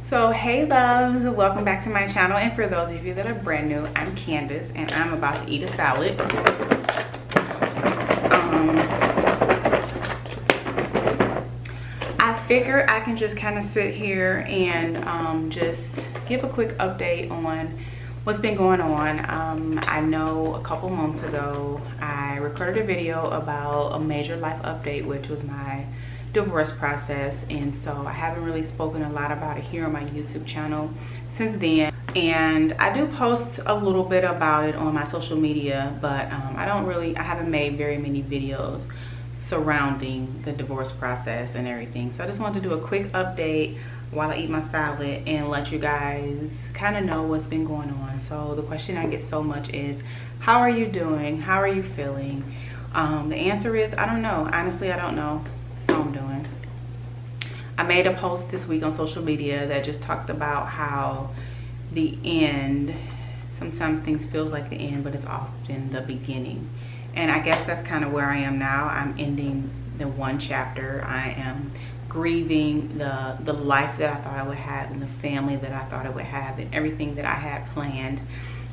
So hey loves, welcome back to my channel, and for those of you that are brand new, I'm Candace and I'm about to eat a salad. I figure I can just kind of sit here and just give a quick update on what's been going on. I know a couple months ago I recorded a video about a major life update, which was my divorce process, and so I haven't really spoken a lot about it here on my YouTube channel since then. And I do post a little bit about it on my social media, but I haven't made very many videos surrounding the divorce process and everything. So I just wanted to do a quick update while I eat my salad and let you guys kind of know what's been going on. So the question I get so much is, how are you doing? How are you feeling? The answer is, I don't know. Honestly, I don't know how I'm doing. I made a post this week on social media that just talked about how the end, sometimes things feel like the end, but it's often the beginning. And I guess that's kind of where I am now. I'm ending the one chapter. I am grieving the life that I thought I would have and the family that I thought I would have and everything that I had planned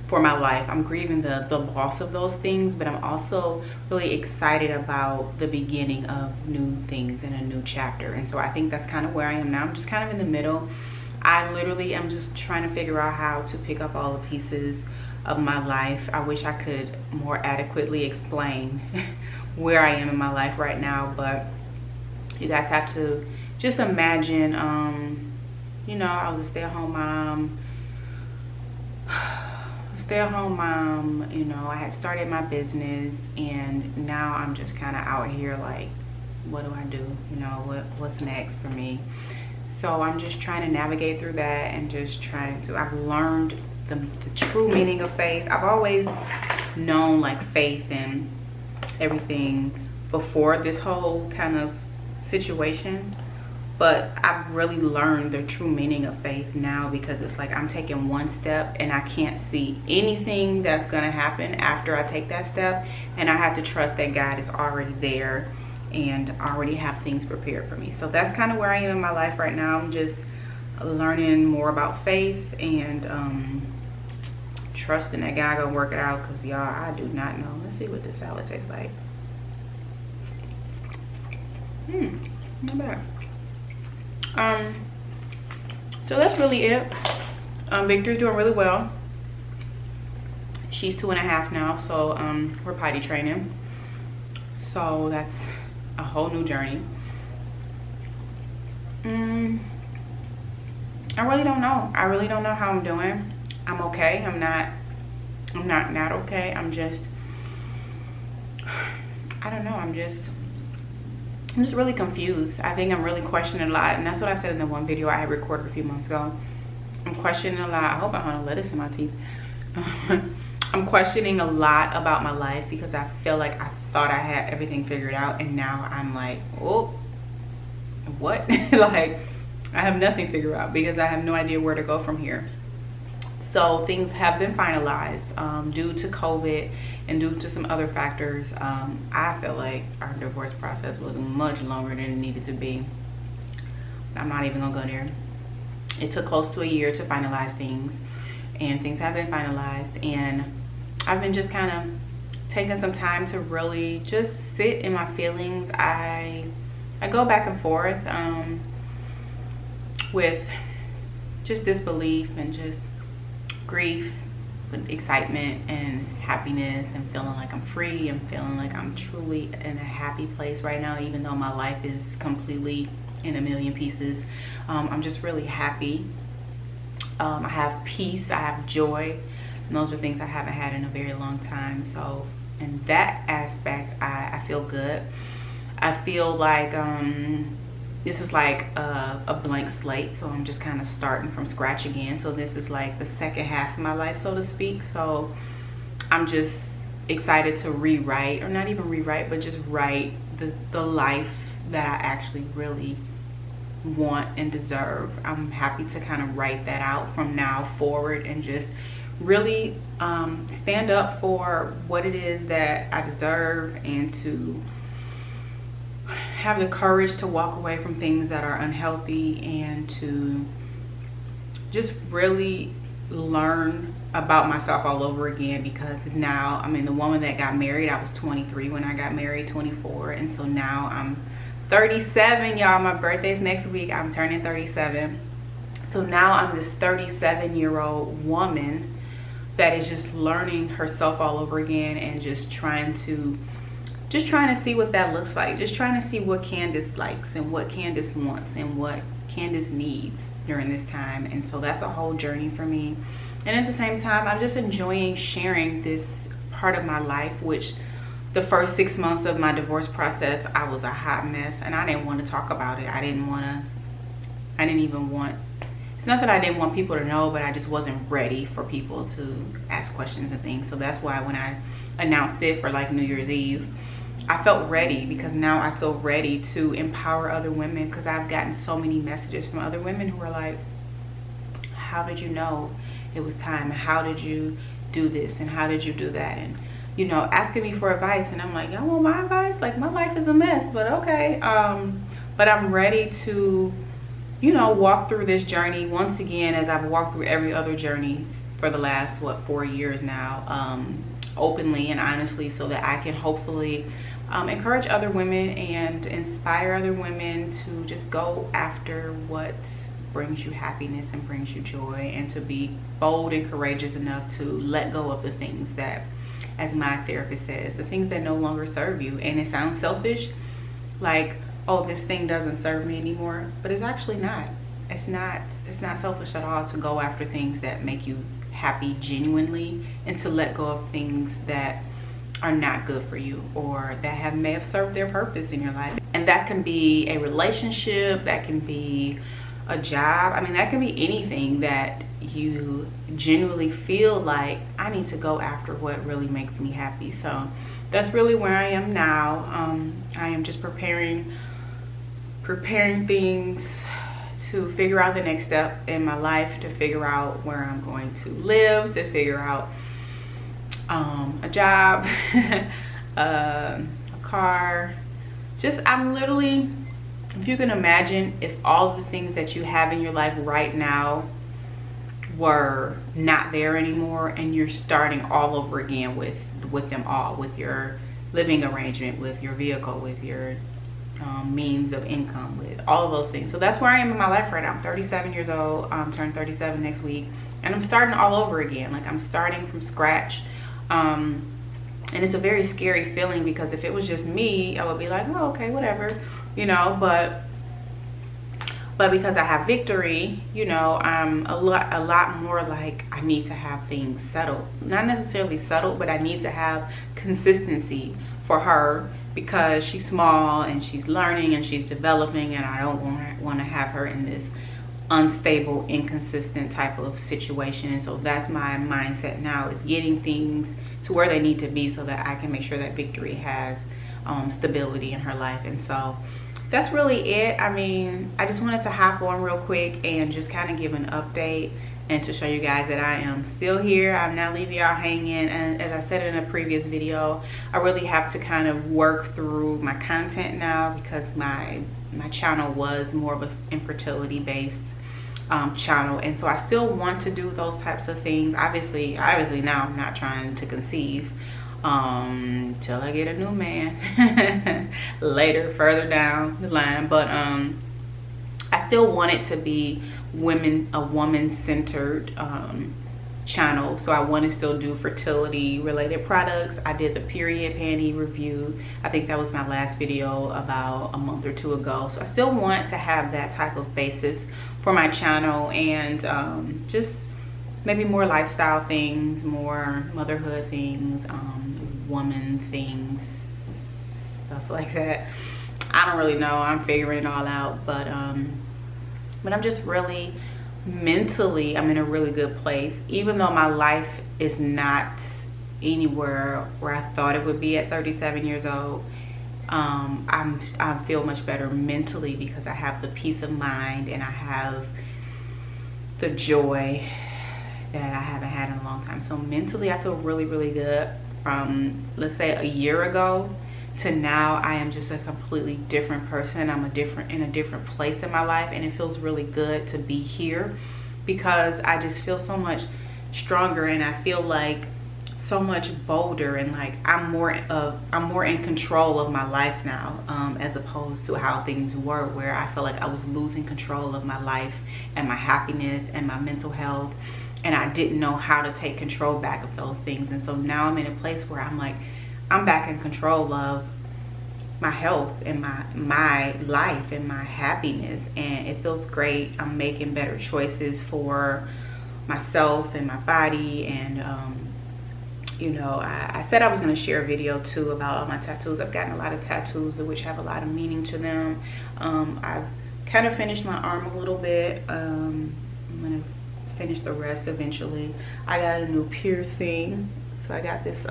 for my life. I'm grieving the loss of those things, but I'm also really excited about the beginning of new things and a new chapter. And so I think that's kind of where I am now. I'm just kind of in the middle. I literally am just trying to figure out how to pick up all the pieces of my life. I wish I could more adequately explain where I am in my life right now, but you guys have to just imagine, you know, I was a stay-at-home mom. You know, I had started my business, and now I'm just kind of out here like, what do I do? You know, what's next for me? So I'm just trying to navigate through that and just trying to, I've learned the true meaning of faith. I've always known like faith and everything before this whole kind of situation, but I've really learned the true meaning of faith now, because it's like I'm taking one step and I can't see anything that's going to happen after I take that step, and I have to trust that God is already there and already have things prepared for me. So that's kind of where I am in my life right now. I'm just learning more about faith and trusting that God gonna work it out, because y'all, I do not know. Let's see what this salad tastes like. Not bad. So that's really it. Victor's doing really well. She's 2.5 now, so we're potty training. So that's a whole new journey. I really don't know. I really don't know how I'm doing. I'm okay. I'm not okay. I'm just, I don't know. I'm just really confused. I think I'm really questioning a lot, and that's what I said in the one video I had recorded a few months ago. I'm questioning a lot. I hope I don't have lettuce in my teeth. I'm questioning a lot about my life, because I feel like I thought I had everything figured out, and now I'm like, oh, what? Like, I have nothing figured out, because I have no idea where to go from here. So things have been finalized due to COVID and due to some other factors. I feel like our divorce process was much longer than it needed to be. I'm not even gonna go there. It took close to a year to finalize things, and things have been finalized, and I've been just kind of taking some time to really just sit in my feelings. I go back and forth with just disbelief and just grief, with excitement and happiness, and feeling like I'm free and feeling like I'm truly in a happy place right now, even though my life is completely in a million pieces. I'm just really happy. I have peace, I have joy, and those are things I haven't had in a very long time. So in that aspect, I feel good. I feel like this is like a blank slate, so I'm just kind of starting from scratch again. So this is like the second half of my life, so to speak. So I'm just excited to rewrite, or not even rewrite, but just write the life that I actually really want and deserve. I'm happy to kind of write that out from now forward, and just really stand up for what it is that I deserve, and to have the courage to walk away from things that are unhealthy, and to just really learn about myself all over again, because now, I mean, the woman that got married, I was 23 when I got married, 24, and so now I'm 37, y'all. My birthday's next week. I'm turning 37. So now I'm this 37-year-old woman that is just learning herself all over again, and just trying to see what that looks like, just trying to see what Candace likes and what Candace wants and what Candace needs during this time. And so that's a whole journey for me. And at the same time, I'm just enjoying sharing this part of my life, which the first 6 months of my divorce process, I was a hot mess, and I didn't want to talk about it. It's not that I didn't want people to know, but I just wasn't ready for people to ask questions and things. So that's why when I announced it for like New Year's Eve, I felt ready, because now I feel ready to empower other women, because I've gotten so many messages from other women who are like, how did you know it was time? How did you do this? And how did you do that? And, you know, asking me for advice. And I'm like, y'all want my advice? Like, my life is a mess, but okay. But I'm ready to, you know, walk through this journey once again, as I've walked through every other journey for the last, 4 years now, openly and honestly, so that I can hopefully encourage other women and inspire other women to just go after what brings you happiness and brings you joy, and to be bold and courageous enough to let go of the things that, as my therapist says, the things that no longer serve you. And it sounds selfish, like, oh, this thing doesn't serve me anymore, but it's actually not. It's not selfish at all to go after things that make you happy genuinely, and to let go of things that are not good for you, or that may have served their purpose in your life. And that can be a relationship, that can be a job. I mean, that can be anything that you genuinely feel like, I need to go after what really makes me happy. So that's really where I am now. I am just preparing things to figure out the next step in my life, to figure out where I'm going to live, to figure out a job, a car. I'm literally, if you can imagine, if all the things that you have in your life right now were not there anymore, and you're starting all over again with them all, with your living arrangement, with your vehicle, with your means of income, with all of those things. So that's where I am in my life right now. I'm 37 years old. I'm turning 37 next week, and I'm starting all over again. Like, I'm starting from scratch. And it's a very scary feeling, because if it was just me, I would be like, oh, okay, whatever, you know, but because I have Victory, you know, I'm a lot more like, I need to have things settled. Not necessarily settled, but I need to have consistency for her, because she's small and she's learning and she's developing, and I don't want to have her in this unstable, inconsistent type of situation. And so that's my mindset now, is getting things to where they need to be, so that I can make sure that Victory has stability in her life. And so that's really it. I mean, I just wanted to hop on real quick and just kind of give an update, and to show you guys that I am still here. I'm not leaving y'all hanging. And as I said in a previous video, I really have to kind of work through my content now, because my channel was more of an infertility based channel, and so I still want to do those types of things. Obviously now I'm not trying to conceive till I get a new man later, further down the line, but I still want it to be a woman-centered channel. So I want to still do fertility related products. I did the period panty review. I think that was my last video about a month or two ago. So I still want to have that type of basis for my channel, and just maybe more lifestyle things, more motherhood things, woman things, stuff like that. I don't really know. I'm figuring it all out, but I'm just really mentally, I'm in a really good place, even though my life is not anywhere where I thought it would be at 37 years old. I feel much better mentally, because I have the peace of mind and I have the joy that I haven't had in a long time. So mentally, I feel really, really good. From, let's say, a year ago to now, I am just a completely different person. I'm in a different place in my life, and it feels really good to be here because I just feel so much stronger, and I feel like so much bolder, and like I'm more in control of my life now, as opposed to how things were, where I felt like I was losing control of my life and my happiness and my mental health, and I didn't know how to take control back of those things. And so now I'm in a place where I'm like, I'm back in control of my health and my life and my happiness, and it feels great. I'm making better choices for myself and my body. And you know, I said I was going to share a video too about all my tattoos. I've gotten a lot of tattoos which have a lot of meaning to them. I've kind of finished my arm a little bit. I'm going to finish the rest eventually. I got a new piercing. So I got this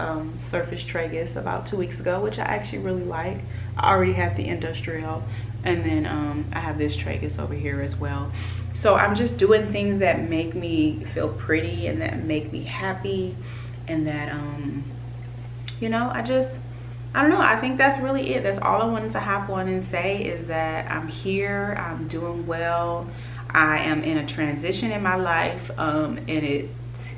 surface tragus about 2 weeks ago, which I actually really like. I already have the industrial, and then I have this tragus over here as well. So I'm just doing things that make me feel pretty and that make me happy, and that you know, I don't know, I think that's really it. That's all I wanted to hop on and say, is that I'm here, I'm doing well. I am in a transition in my life, and it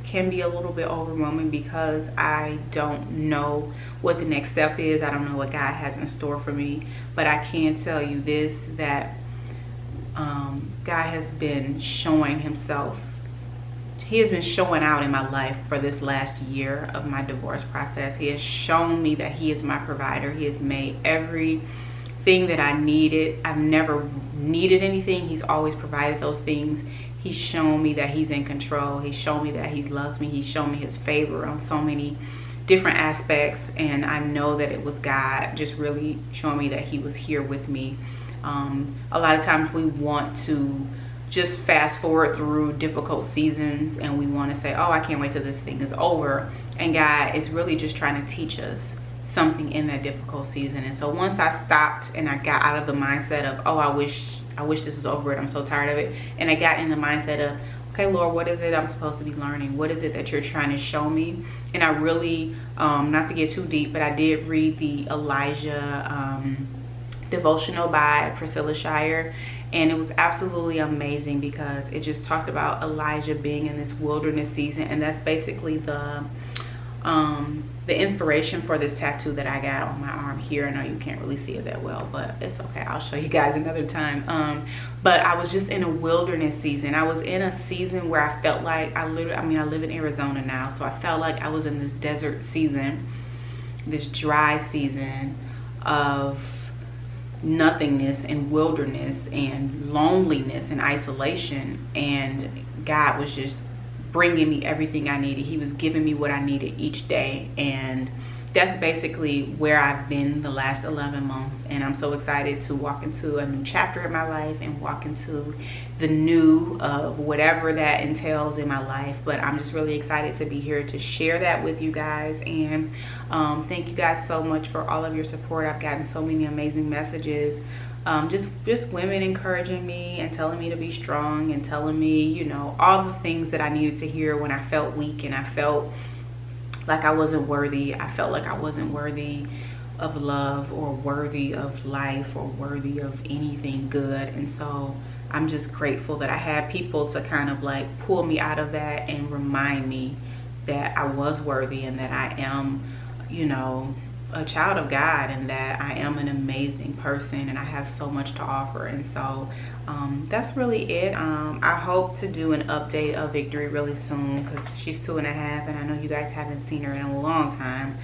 can be a little bit overwhelming because I don't know what the next step is. I don't know what God has in store for me, but I can tell you this, that God has been showing himself. He has been showing out in my life for this last year of my divorce process. He has shown me that he is my provider. He has made everything that I needed. I've never needed anything. He's always provided those things. He's shown me that he's in control. He's shown me that he loves me. He's shown me his favor on so many different aspects. And I know that it was God just really showing me that he was here with me. A lot of times we want to just fast forward through difficult seasons, and we want to say, oh, I can't wait till this thing is over. And God is really just trying to teach us something in that difficult season. And so once I stopped and I got out of the mindset of, oh, I wish this was over, I'm so tired of it, and I got in the mindset of, okay, Lord, what is it I'm supposed to be learning? What is it that you're trying to show me? And I really, not to get too deep, but I did read the Elijah devotional by Priscilla Shirer, and it was absolutely amazing because it just talked about Elijah being in this wilderness season. And that's basically the inspiration for this tattoo that I got on my arm here. I know you can't really see it that well, but it's okay, I'll show you guys another time. But I was just in a wilderness season. I was in a season where I felt like I live in Arizona now, so I felt like I was in this desert season, this dry season of nothingness and wilderness and loneliness and isolation. And God was just bringing me everything I needed. He was giving me what I needed each day, and that's basically where I've been the last 11 months. And I'm so excited to walk into a new chapter in my life and walk into the new of whatever that entails in my life. But I'm just really excited to be here to share that with you guys. And thank you guys so much for all of your support. I've gotten so many amazing messages, just women encouraging me and telling me to be strong, and telling me, you know, all the things that I needed to hear when I felt weak and I felt like I wasn't worthy. I felt like I wasn't worthy of love, or worthy of life, or worthy of anything good. And so I'm just grateful that I had people to kind of like pull me out of that and remind me that I was worthy, and that I am, you know, a child of God, and that I am an amazing person, and I have so much to offer. And so that's really it. I hope to do an update of Victory really soon, because she's 2.5, and I know you guys haven't seen her in a long time,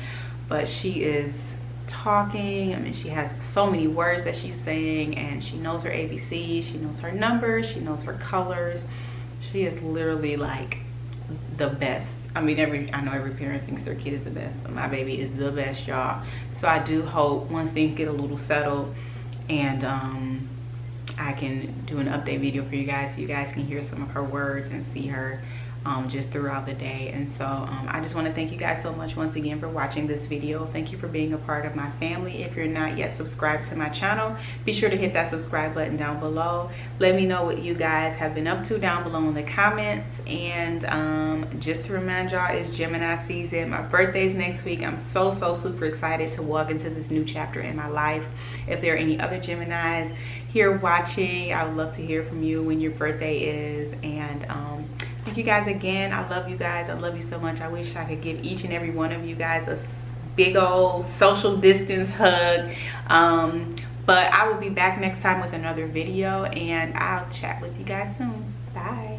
but she is talking. I mean, she has so many words that she's saying, and she knows her ABCs, she knows her numbers, she knows her colors. She is literally like the best. I mean, I know every parent thinks their kid is the best, but my baby is the best, y'all. So I do hope once things get a little settled, and I can do an update video for you guys, so you guys can hear some of her words and see her just throughout the day. And so I just want to thank you guys so much once again for watching this video. Thank you for being a part of my family. If you're not yet subscribed to my channel, be sure to hit that subscribe button down below. Let me know what you guys have been up to down below in the comments. And just to remind y'all, it's Gemini season. My birthday's next week. I'm so super excited to walk into this new chapter in my life. If there are any other Geminis here watching, I would love to hear from you when your birthday is. And Thank you guys again. I love you guys. I love you so much. I wish I could give each and every one of you guys a big old social distance hug. But I will be back next time with another video, and I'll chat with you guys soon. Bye.